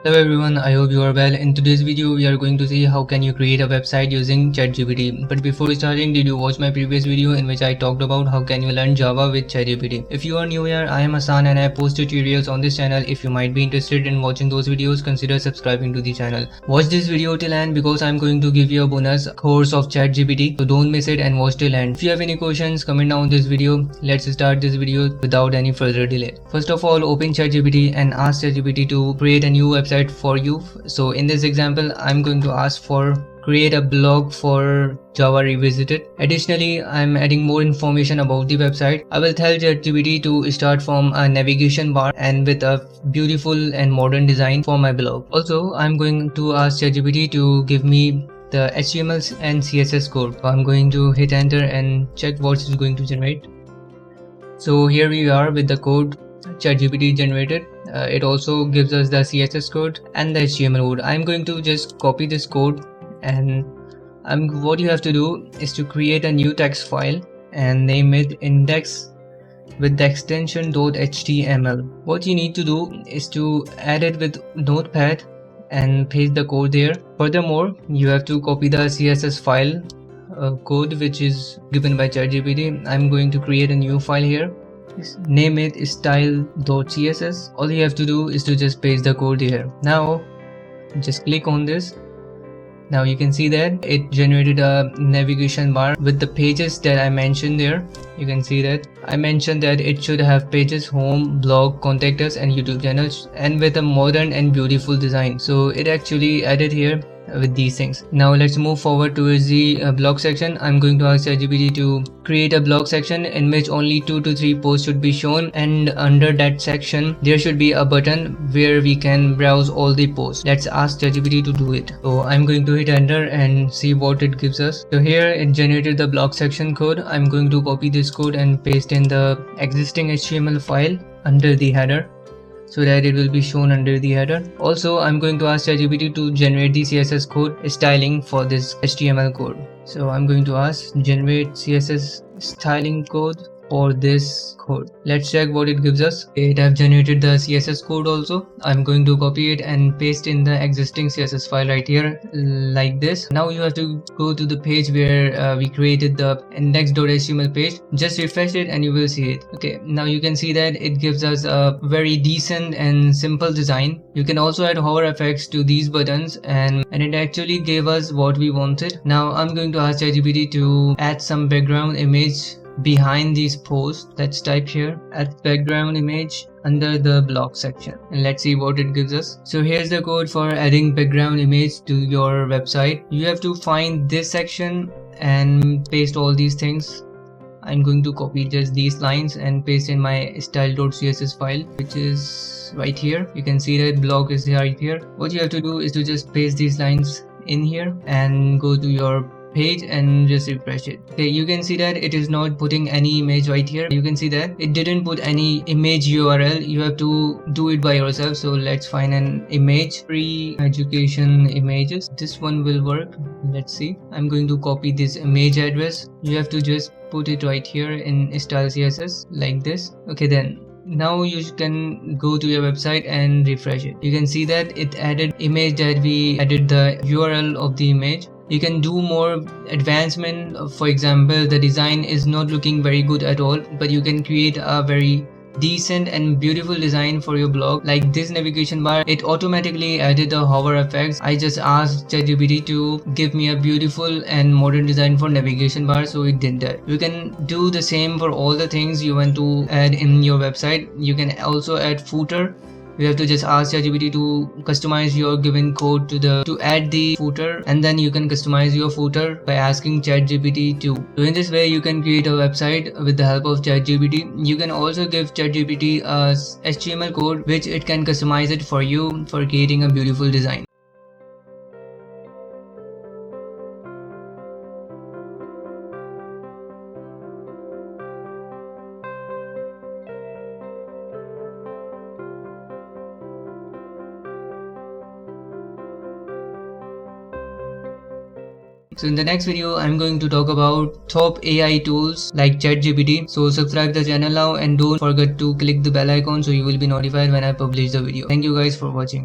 Hello everyone, I hope you are well. In today's video, we are going to see how can you create a website using ChatGPT. But before starting, did you watch my previous video in which I talked about how can you learn Java with ChatGPT? If you are new here, I am Hassan and I post tutorials on this channel. If you might be interested in watching those videos, consider subscribing to the channel. Watch this video till end because I am going to give you a bonus course of ChatGPT. So don't miss it and watch till end. If you have any questions, comment down this video. Let's start this video without any further delay. First of all, open ChatGPT and ask ChatGPT to create a new website for you. So in this example, I'm going to ask for create a blog for Java Revisited. Additionally, I'm adding more information about the website. I will tell ChatGPT to start from a navigation bar and with a beautiful and modern design for my blog. Also, I'm going to ask ChatGPT to give me the HTML and CSS code. So I'm going to hit enter and check what it's going to generate. So here we are with the code ChatGPT generated. It also gives us the CSS code and the HTML code. I'm going to just copy this code, and what you have to do is to create a new text file and name it index with the extension .html. What you need to do is to add it with Notepad and paste the code there. Furthermore, you have to copy the CSS file code which is given by ChatGPT. I'm going to create a new file here. Name it style.css. All you have to do is to just paste the code here. Now just click on this. Now you can see that it generated a navigation bar with the pages that I mentioned there. You can see that I mentioned that it should have pages, home, blog, contact us and YouTube channels, and with a modern and beautiful design. So it actually added here with these things. Now let's move forward towards the blog section. I'm going to ask ChatGPT to create a blog section in which only 2 to 3 posts should be shown, and under that section there should be a button where we can browse all the posts. Let's ask ChatGPT to do it. So I'm going to hit enter and see what it gives us. So here it generated the blog section code. I'm going to copy this code and paste in the existing HTML file under the header, so that it will be shown under the header. Also, I'm going to ask ChatGPT to generate the CSS code styling for this HTML code. So I'm going to ask generate CSS styling code for this code. Let's check what it gives us. It have generated the CSS code also. I'm going to copy it and paste in the existing CSS file right here like this. Now you have to go to the page where we created the index.html page. Just refresh it and you will see it. Okay, now you can see that it gives us a very decent and simple design. You can also add hover effects to these buttons, and it actually gave us what we wanted. Now I'm going to ask ChatGPT to add some background image behind these posts. Let's type here add background image under the blog section and let's see what it gives us. So here's the code for adding background image to your website. You have to find this section and paste all these things. I'm going to copy just these lines and paste in my style.css file, which is right here. You can see that blog is right here. What you have to do is to just paste these lines in here and go to your page and just refresh it. Okay, you can see that it is not putting any image right here. You can see that it didn't put any image URL. You have to do it by yourself. So let's find an image, free education images. This one will work. Let's see. I'm going to copy this image address. You have to just put it right here in style CSS like this. Okay, then now you can go to your website and refresh it. You can see that it added image that we added the URL of the image. You can do more advancement. For example, the design is not looking very good at all, but you can create a very decent and beautiful design for your blog. Like this navigation bar, it automatically added the hover effects. I just asked ChatGPT to give me a beautiful and modern design for navigation bar, so it did that. You can do the same for all the things you want to add in your website. You can also add footer. You have to just ask ChatGPT to customize your given code to add the footer, and then you can customize your footer by asking ChatGPT to. So in this way you can create a website with the help of ChatGPT. You can also give ChatGPT a HTML code which it can customize it for you for creating a beautiful design. So in the next video, I'm going to talk about top AI tools like ChatGPT. So subscribe the channel now and don't forget to click the bell icon so you will be notified when I publish the video. Thank you guys for watching.